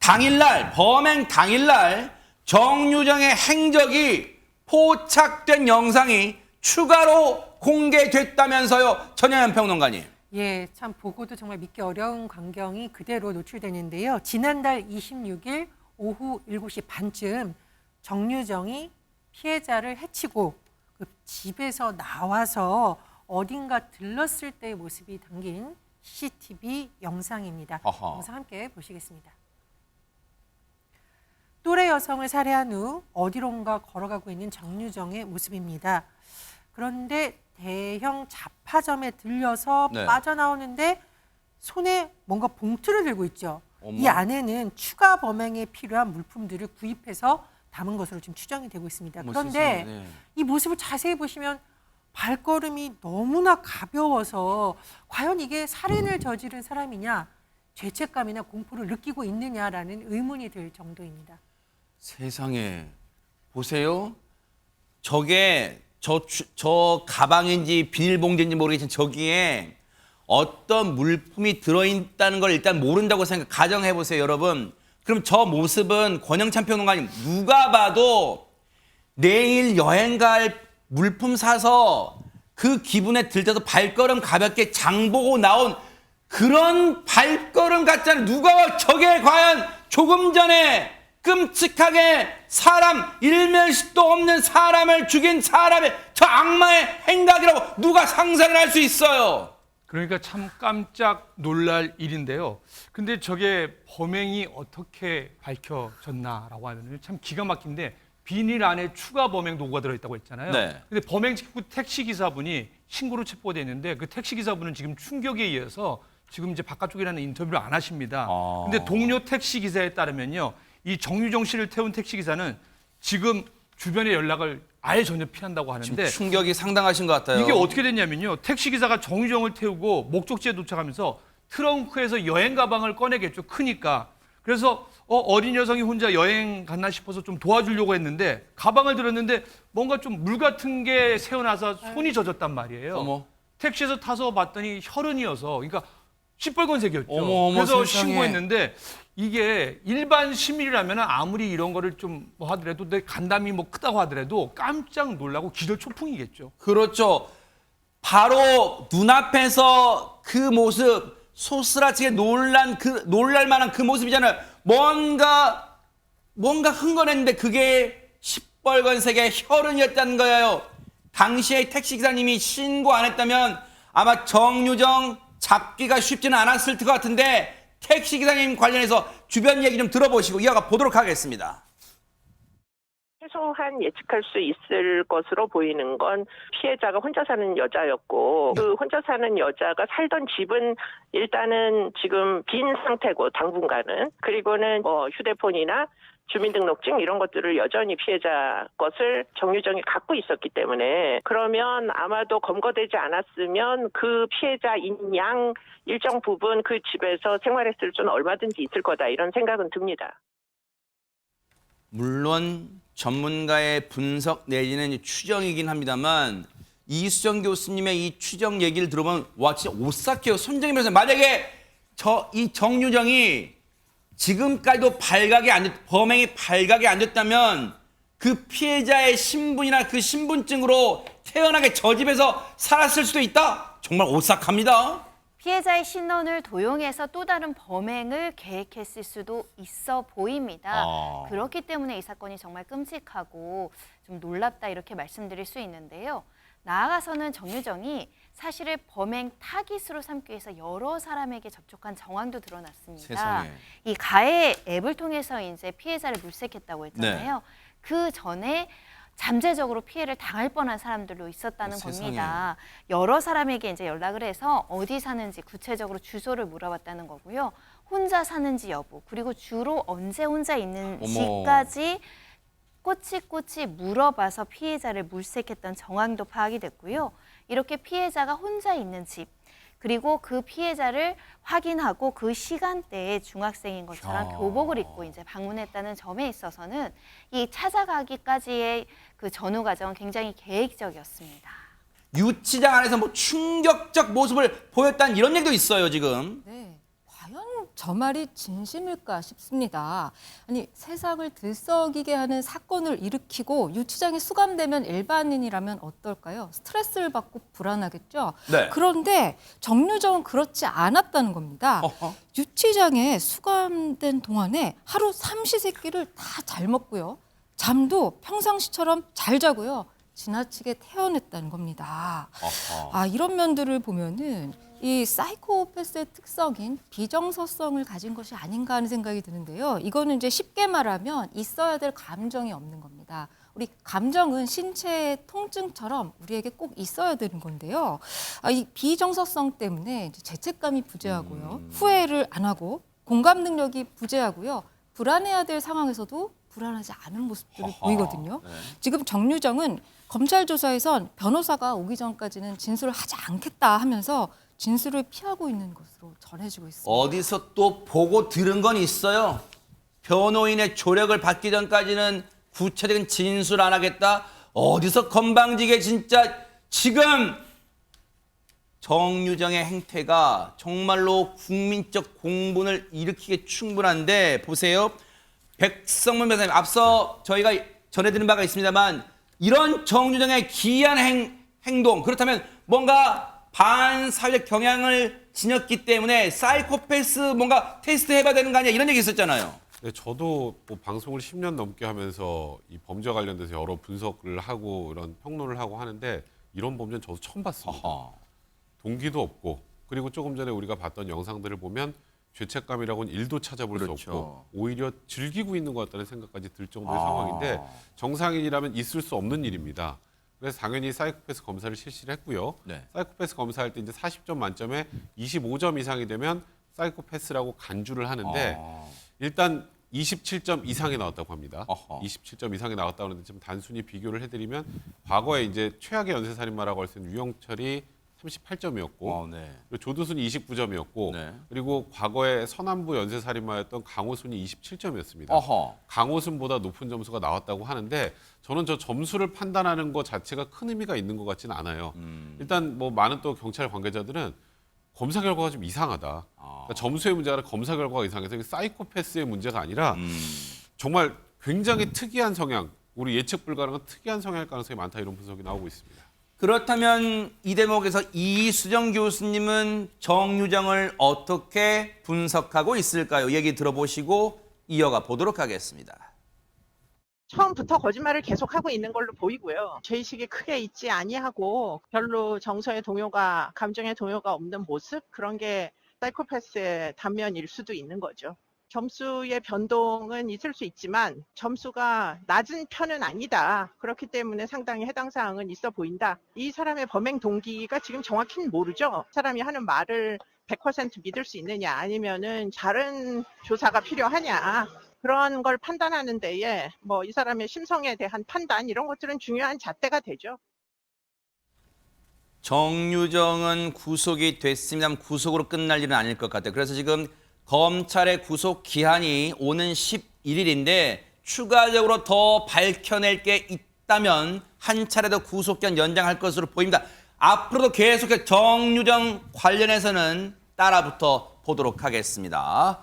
당일날, 범행 당일날 정유정의 행적이 포착된 영상이 추가로 공개됐다면서요, 전혜연 평론가님. 예, 참 보고도 정말 믿기 어려운 광경이 그대로 노출되는데요. 지난달 26일 오후 7시 반쯤 정유정이 피해자를 해치고 그 집에서 나와서 어딘가 들렀을 때의 모습이 담긴 CCTV 영상입니다. 어허. 영상 함께 보시겠습니다. 또래 여성을 살해한 후 어디론가 걸어가고 있는 정유정의 모습입니다. 그런데 대형 잡화점에 들려서 네. 빠져나오는데 손에 뭔가 봉투를 들고 있죠. 어머. 이 안에는 추가 범행에 필요한 물품들을 구입해서 담은 것으로 지금 추정이 되고 있습니다. 어머, 그런데 세상에, 네. 이 모습을 자세히 보시면 발걸음이 너무나 가벼워서 과연 이게 살인을 저지른 사람이냐, 죄책감이나 공포를 느끼고 있느냐라는 의문이 들 정도입니다. 세상에, 보세요. 저게 저 가방인지 비닐봉지인지 모르겠지만 저기에 어떤 물품이 들어있다는 걸 일단 모른다고 가정해보세요, 여러분. 그럼 저 모습은 권영찬 평론가님, 누가 봐도 내일 여행 갈 물품 사서 그 기분에 들떠서 발걸음 가볍게 장보고 나온 그런 발걸음 같잖아요. 누가 봐, 저게 과연 조금 전에 끔찍하게 사람, 일면식도 없는 사람을 죽인 사람의 저 악마의 행각이라고 누가 상상을 할 수 있어요? 그러니까 참 깜짝 놀랄 일인데요. 근데 저게 범행이 어떻게 밝혀졌나라고 하면 참 기가 막힌데, 비닐 안에 추가 범행 도구가 들어있다고 했잖아요. 네. 근데 범행 직후 택시기사분이 신고로 체포돼 있는데, 그 택시기사분은 지금 충격에 의해서 지금 이제 바깥쪽이라는 인터뷰를 안 하십니다. 근데 동료 택시기사에 따르면요, 이 정유정 씨를 태운 택시기사는 지금 주변의 연락을 아예 전혀 피한다고 하는데, 지금 충격이 상당하신 것 같아요. 이게 어떻게 됐냐면요, 택시기사가 정유정을 태우고 목적지에 도착하면서 트렁크에서 여행 가방을 꺼내겠죠, 크니까. 그래서 어린 여성이 혼자 여행 갔나 싶어서 좀 도와주려고 했는데 가방을 들었는데 뭔가 좀 물 같은 게 새어나서 손이 젖었단 말이에요. 어머. 택시에서 타서 봤더니 혈흔이어서, 그러니까 시뻘건색이었죠. 어머, 그래서 세상에. 신고했는데, 이게 일반 시민이라면 아무리 이런 거를 좀 뭐 하더라도, 내 간담이 뭐 크다고 하더라도 깜짝 놀라고 기절초풍이겠죠. 그렇죠. 바로 눈앞에서 그 모습, 소스라치게 놀랄만한 그 모습이잖아요. 뭔가 흥건했는데 그게 시뻘건색의 혈흔이었다는 거예요. 당시에 택시기사님이 신고 안 했다면 아마 정유정 잡기가 쉽지는 않았을 것 같은데, 택시기사님 관련해서 주변 얘기 좀 들어보시고 이어가 보도록 하겠습니다. 최소한 예측할 수 있을 것으로 보이는 건 피해자가 혼자 사는 여자였고, 그 혼자 사는 여자가 살던 집은 일단은 지금 빈 상태고, 당분간은. 그리고는 휴대폰이나 주민등록증 이런 것들을 여전히 피해자 것을 정유정이 갖고 있었기 때문에, 그러면 아마도 검거되지 않았으면 그 피해자인 양 일정 부분 그 집에서 생활했을 수는 얼마든지 있을 거다, 이런 생각은 듭니다. 물론 전문가의 분석 내지는 추정이긴 합니다만, 이수정 교수님의 이 추정 얘기를 들어보면 와, 진짜 오싹해요. 손정희 변호사, 만약에 이 정유정이 지금까지도 범행이 발각이 안 됐다면 그 피해자의 신분이나 그 신분증으로 태어나게 저 집에서 살았을 수도 있다? 정말 오싹합니다. 피해자의 신원을 도용해서 또 다른 범행을 계획했을 수도 있어 보입니다. 그렇기 때문에 이 사건이 정말 끔찍하고 좀 놀랍다, 이렇게 말씀드릴 수 있는데요. 나아가서는 정유정이 사실을 범행 타깃으로 삼기 위해서 여러 사람에게 접촉한 정황도 드러났습니다. 세상에. 이 가해 앱을 통해서 이제 피해자를 물색했다고 했잖아요. 네. 그 전에 잠재적으로 피해를 당할 뻔한 사람들도 있었다는 세상에. 겁니다. 여러 사람에게 이제 연락을 해서 어디 사는지 구체적으로 주소를 물어봤다는 거고요. 혼자 사는지 여부, 그리고 주로 언제 혼자 있는지까지 꼬치꼬치 물어봐서 피해자를 물색했던 정황도 파악이 됐고요. 이렇게 피해자가 혼자 있는 집, 그리고 그 피해자를 확인하고 그 시간대에 중학생인 것처럼 교복을 입고 이제 방문했다는 점에 있어서는 이 찾아가기까지의 그 전후 과정은 굉장히 계획적이었습니다. 유치장 안에서 뭐 충격적 모습을 보였다는 이런 얘기도 있어요, 지금. 네, 과연 저 말이 진심일까 싶습니다. 아니 세상을 들썩이게 하는 사건을 일으키고 유치장에 수감되면 일반인이라면 어떨까요? 스트레스를 받고 불안하겠죠. 네. 그런데 정유정은 그렇지 않았다는 겁니다. 어허. 유치장에 수감된 동안에 하루 삼시세끼를 다 잘 먹고요. 잠도 평상시처럼 잘 자고요. 지나치게 태어냈다는 겁니다. 어허. 이런 면들을 보면은 이 사이코패스의 특성인 비정서성을 가진 것이 아닌가 하는 생각이 드는데요. 이거는 이제 쉽게 말하면 있어야 될 감정이 없는 겁니다. 우리 감정은 신체의 통증처럼 우리에게 꼭 있어야 되는 건데요. 이 비정서성 때문에 이제 죄책감이 부재하고요. 후회를 안 하고 공감 능력이 부재하고요. 불안해야 될 상황에서도 불안하지 않은 모습들을 허허. 보이거든요. 네. 지금 정유정은 검찰 조사에선 변호사가 오기 전까지는 진술을 하지 않겠다 하면서 진술을 피하고 있는 것으로 전해지고 있습니다. 어디서 또 보고 들은 건 있어요? 변호인의 조력을 받기 전까지는 구체적인 진술 안 하겠다? 어디서 건방지게 진짜 지금 정유정의 행태가 정말로 국민적 공분을 일으키게 충분한데 보세요. 백성문 변호사님 앞서 저희가 전해드린 바가 있습니다만 이런 정유정의 기이한 행동 그렇다면 뭔가 반사회적 경향을 지녔기 때문에 사이코패스 뭔가 테스트 해봐야 되는 거 아니야 이런 얘기 있었잖아요. 네, 저도 뭐 방송을 10년 넘게 하면서 이 범죄 관련돼서 여러 분석을 하고 이런 평론을 하고 하는데 이런 범죄는 저도 처음 봤습니다. 어허. 동기도 없고 그리고 조금 전에 우리가 봤던 영상들을 보면 죄책감이라고는 1도 찾아볼 수 그렇죠. 없고 오히려 즐기고 있는 것 같다는 생각까지 들 정도의 아. 상황인데 정상인이라면 있을 수 없는 일입니다. 그래서 당연히 사이코패스 검사를 실시를 했고요. 네. 사이코패스 검사할 때 이제 40점 만점에 25점 이상이 되면 사이코패스라고 간주를 하는데 일단 27점 이상이 나왔다고 합니다. 어허. 27점 이상이 나왔다고 하는데 지금 단순히 비교를 해드리면 과거에 이제 최악의 연쇄살인마라고 할 수 있는 유영철이 38점이었고 네. 그리고 조두순이 29점이었고 네. 그리고 과거에 서남부 연쇄살인마였던 강호순이 27점이었습니다. 어허. 강호순보다 높은 점수가 나왔다고 하는데 저는 저 점수를 판단하는 것 자체가 큰 의미가 있는 것 같지는 않아요. 일단 뭐 많은 또 경찰 관계자들은 검사 결과가 좀 이상하다. 그러니까 점수의 문제가 아니라 검사 결과가 이상해서 이게 사이코패스의 문제가 아니라 정말 굉장히 특이한 성향, 우리 예측 불가능한 특이한 성향일 가능성이 많다 이런 분석이 나오고 있습니다. 그렇다면 이 대목에서 이수정 교수님은 정유정을 어떻게 분석하고 있을까요? 얘기 들어보시고 이어가 보도록 하겠습니다. 처음부터 거짓말을 계속하고 있는 걸로 보이고요. 죄의식이 크게 있지 아니하고 별로 정서의 동요가, 감정의 동요가 없는 모습? 그런 게 사이코패스의 단면일 수도 있는 거죠. 점수의 변동은 있을 수 있지만 점수가 낮은 편은 아니다. 그렇기 때문에 상당히 해당 사항은 있어 보인다. 이 사람의 범행 동기가 지금 정확히는 모르죠. 사람이 하는 말을 100% 믿을 수 있느냐 아니면은 다른 조사가 필요하냐. 그런 걸 판단하는 데에 뭐 이 사람의 심성에 대한 판단 이런 것들은 중요한 잣대가 되죠. 정유정은 구속이 됐습니다만 구속으로 끝날 일은 아닐 것 같아요. 그래서 지금 검찰의 구속 기한이 오는 11일인데 추가적으로 더 밝혀낼 게 있다면 한 차례 더 구속 기한 연장할 것으로 보입니다. 앞으로도 계속해서 정유정 관련해서는 따라붙어 보도록 하겠습니다.